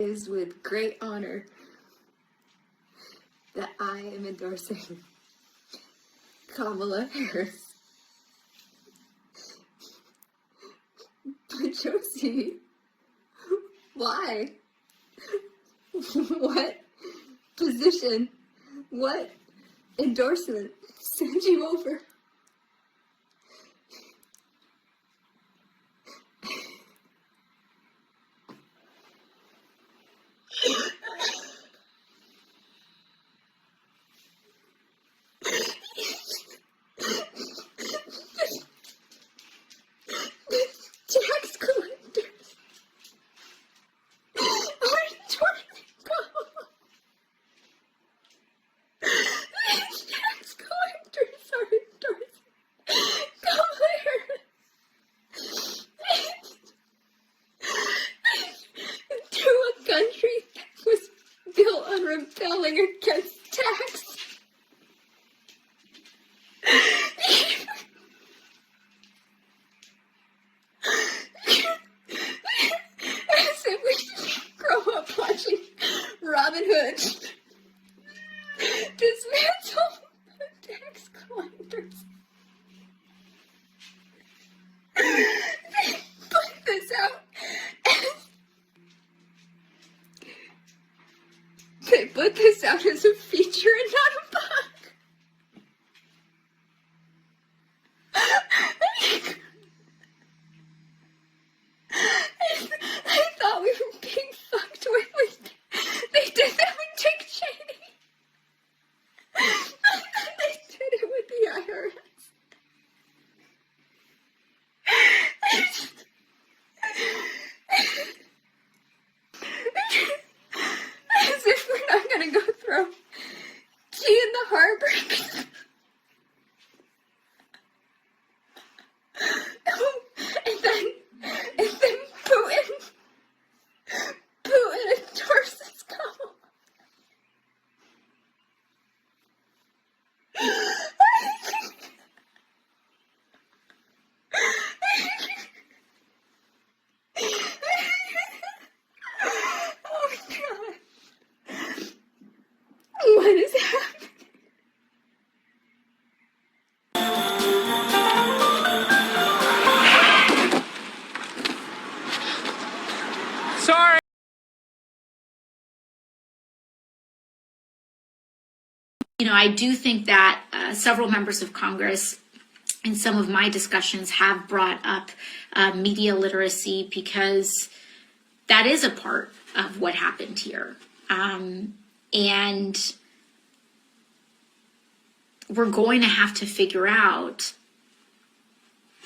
It is with great honor that I am endorsing Kamala Harris. But Josie, why? What position, what endorsement sent you over? Tax collectors are endorsing Kamala. Tax collectors are endorsing Kamala Harris to a country that was built on rebelling against tax. As if we didn't grow up watching Robin Hood dismantle the tax collectors. They put this out as a feature and not a bug. I thought we were being fucked with. They did that with Dick Cheney. They did it with the IRS. As if we're not gonna go throw tea in the harbor. And then Putin endorses Kamala. Oh my God. What is happening? Sorry. I do think that several members of Congress in some of my discussions have brought up media literacy because that is a part of what happened here. And we're going to have to figure out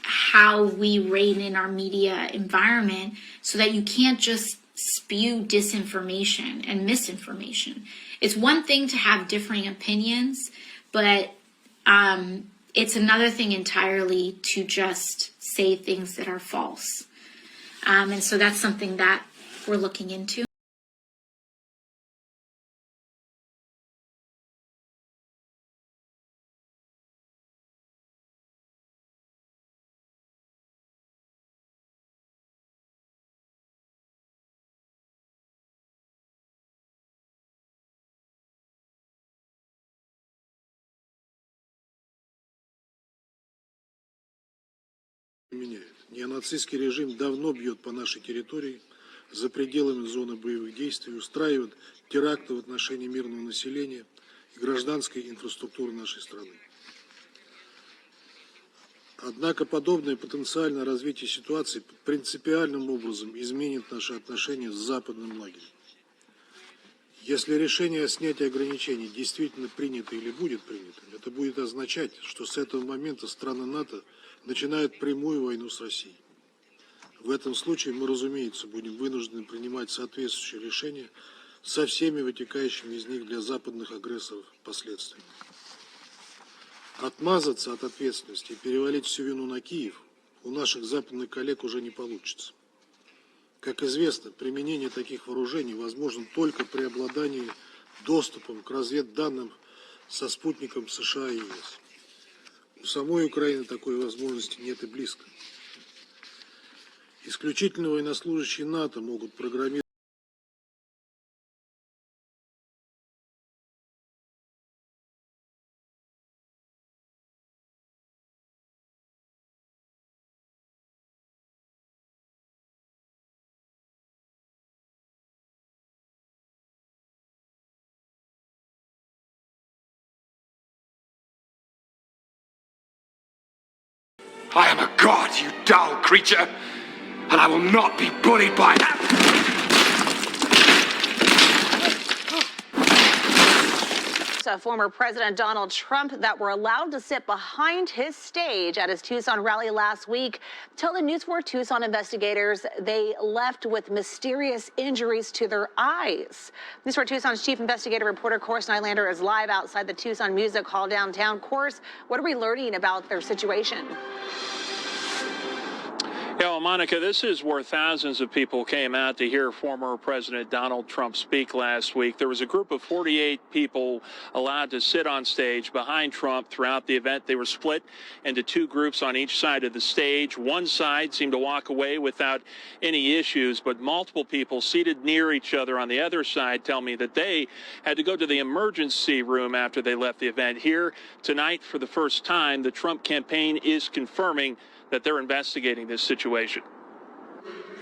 how we rein in our media environment so that you can't just spew disinformation and misinformation. It's one thing to have differing opinions, but it's another thing entirely to just say things that are false. And so that's something that we're looking into. Неонацистский режим давно бьет по нашей территории, за пределами зоны боевых действий, устраивает теракты в отношении мирного населения и гражданской инфраструктуры нашей страны. Однако подобное потенциальное развитие ситуации принципиальным образом изменит наши отношения с западным лагерем. Если решение о снятии ограничений действительно принято или будет принято, это будет означать, что с этого момента страны НАТО начинают прямую войну с Россией. В этом случае мы, разумеется, будем вынуждены принимать соответствующие решения со всеми вытекающими из них для западных агрессоров последствиями. Отмазаться от ответственности и перевалить всю вину на Киев у наших западных коллег уже не получится. Как известно, применение таких вооружений возможно только при обладании доступом к разведданным со спутником США и ЕС. У самой Украины такой возможности нет и близко. Исключительно военнослужащие НАТО могут программировать I am a god, you dull creature, and I will not be bullied by that. Former President Donald Trump that were allowed to sit behind his stage at his Tucson rally last week tell the News 4 Tucson investigators they left with mysterious injuries to their eyes. News 4 Tucson's chief investigative reporter Course Nylander is live outside the Tucson Music Hall downtown. Course, what are we learning about their situation? Yeah, well, Monica, this is where thousands of people came out to hear former President Donald Trump speak last week. There was a group of 48 people allowed to sit on stage behind Trump throughout the event. They were split into two groups on each side of the stage. One side seemed to walk away without any issues, but multiple people seated near each other on the other side tell me that they had to go to the emergency room after they left the event. Here tonight, for the first time, the Trump campaign is confirming that they're investigating this situation.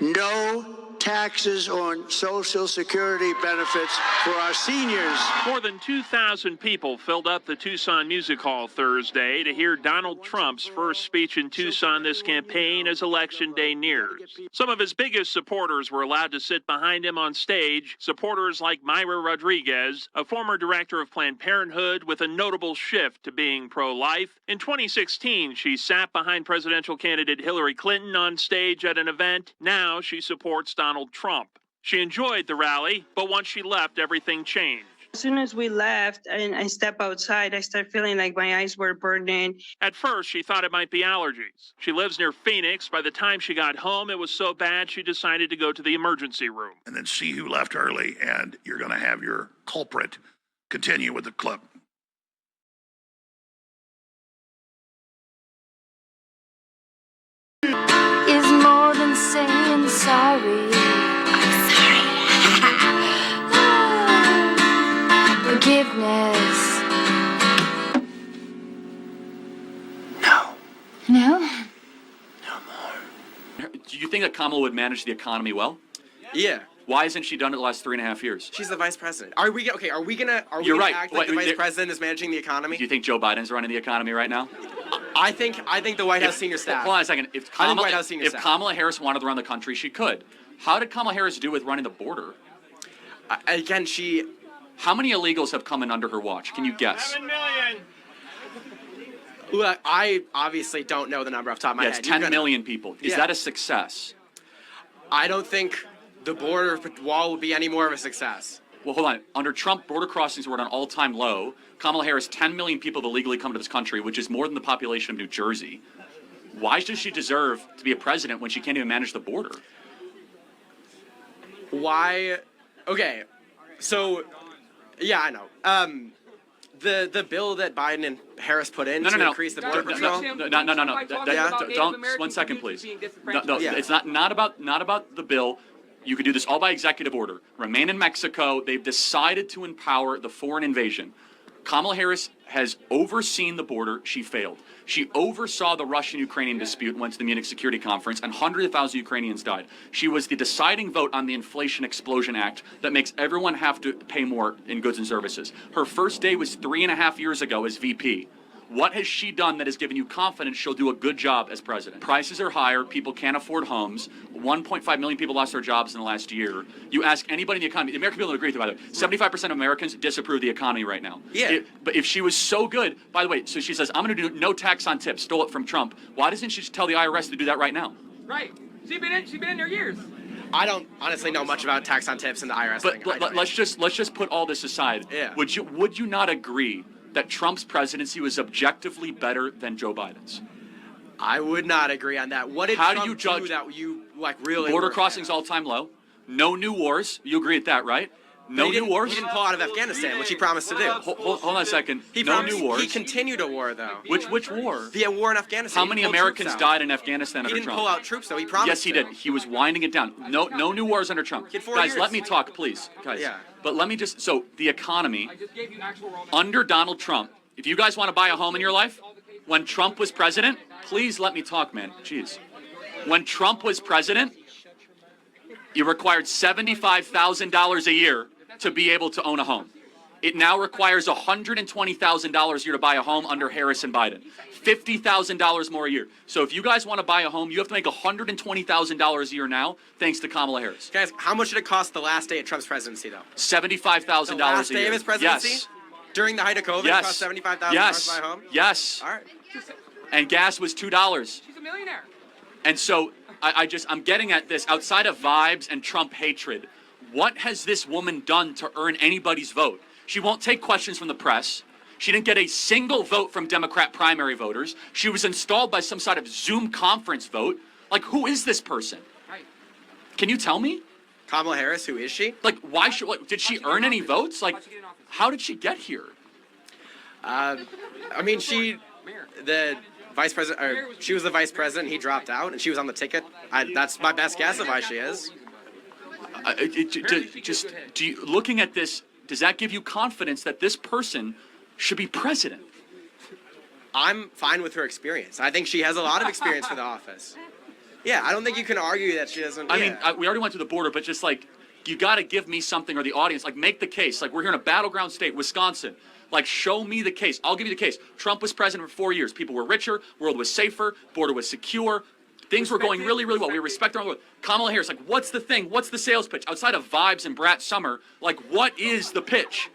No taxes on Social Security benefits for our seniors. More than 2,000 people filled up the Tucson Music Hall Thursday to hear Donald Trump's first speech in Tucson this campaign as Election Day nears. Some of his biggest supporters were allowed to sit behind him on stage. Supporters like Myra Rodriguez, a former director of Planned Parenthood with a notable shift to being pro-life. In 2016, she sat behind presidential candidate Hillary Clinton on stage at an event. Now she supports Donald Trump. She enjoyed the rally, but once she left, everything changed. As soon as we left and I stepped outside, I started feeling like my eyes were burning. At first, she thought it might be allergies. She lives near Phoenix. By the time she got home, it was so bad she decided to go to the emergency room. And then see who left early, and you're going to have your culprit continue with the clip. Is more than saying sorry. I'm sorry. Forgiveness. No. No? No more. Do you think that Kamala would manage the economy well? Yeah. Why hasn't she done it the last 3.5 years? She's the vice president. Are we okay? Are we gonna You're right. act like the vice president is managing the economy? Do you think Joe Biden's running the economy right now? I think the White House senior staff. Hold on a second. If Kamala Harris wanted to run the country, she could. How did Kamala Harris do with running the border? Again, How many illegals have come in under her watch? Can you guess? 7 million. Look, I obviously don't know the number off the top of my head. It's 10 million people. Is that a success? I don't think the border wall would be any more of a success. Well, hold on. Under Trump, border crossings were at an all-time low. Kamala Harris, 10 million people that illegally come to this country, which is more than the population of New Jersey. Why does she deserve to be a president when she can't even manage the border? Why? Okay, so yeah, I know. The bill that Biden and Harris put in to increase the border patrol. Don't. 1 second, please. No, it's not about the bill. You could do this all by executive order. Remain in Mexico. They've decided to empower the foreign invasion. Kamala Harris has overseen the border. She failed. She oversaw the Russian-Ukrainian dispute and went to the Munich Security Conference, and hundreds of thousands of Ukrainians died. She was the deciding vote on the Inflation Explosion Act that makes everyone have to pay more in goods and services. Her first day was 3.5 years ago as VP. What has she done that has given you confidence she'll do a good job as president? Prices are higher. People can't afford homes. 1.5 million people lost their jobs in the last year. You ask anybody in the economy, the American people don't agree with it, by the way. 75% of Americans disapprove of the economy right now. Yeah. But if she was so good, by the way, so she says, I'm going to do no tax on tips, stole it from Trump. Why doesn't she just tell the IRS to do that right now? Right. She's been in there years. I don't honestly know much about tax on tips and the IRS thing. But let's just put all this aside. Yeah. Would you not agree that Trump's presidency was objectively better than Joe Biden's? I would not agree on that. What did How Trump do you judge do that you really border crossings all-time low? No new wars. You agree with that, right? No new wars. He didn't pull out of Afghanistan, which he promised to do. Hold on a second. New wars. He continued a war, though. Which war? The war in Afghanistan. How many Americans died in Afghanistan under Trump? He didn't pull out troops, though. He promised. Yes, he did. He was winding it down. No new wars under Trump. Guys, let me talk, please. Guys. Yeah. But let me so the economy under Donald Trump. If you guys want to buy a home in your life, when Trump was president, please let me talk, man. Jeez. When Trump was president, you required $75,000 a year to be able to own a home. It now requires $120,000 a year to buy a home under Harris and Biden. $50,000 more a year. So if you guys want to buy a home, you have to make $120,000 a year now, thanks to Kamala Harris. Guys, how much did it cost the last day of Trump's presidency, though? $75,000 a year. Last day of his presidency? Yes. During the height of COVID, Yes. it cost $75,000 Yes. to buy a home? Yes. All right. And gas was $2. She's a millionaire. And so I'm getting at this outside of vibes and Trump hatred. What has this woman done to earn anybody's vote? She won't take questions from the press. She didn't get a single vote from Democrat primary voters. She was installed by some sort of Zoom conference vote. Like, who is this person? Right. Can you tell me? Kamala Harris, who is she? Like, why should? Like, did she earn any votes? Like, how did she get here? I mean, the vice president, or she was the vice president. He dropped out, and she was on the ticket. That's my best guess of why she is. Looking at this, does that give you confidence that this person should be president? I'm fine with her experience. I think she has a lot of experience for the office. Yeah, I don't think you can argue that she doesn't. I mean, we already went through the border, but just like, you got to give me something, or the audience, like, make the case. Like, we're here in a battleground state, Wisconsin. Like, show me the case. I'll give you the case. Trump was president for 4 years. People were richer. World was safer. Border was secure. Things were going really, really well. We respect our own. Kamala Harris, like, what's the thing? What's the sales pitch? Outside of vibes and Brat Summer, like, what is the pitch?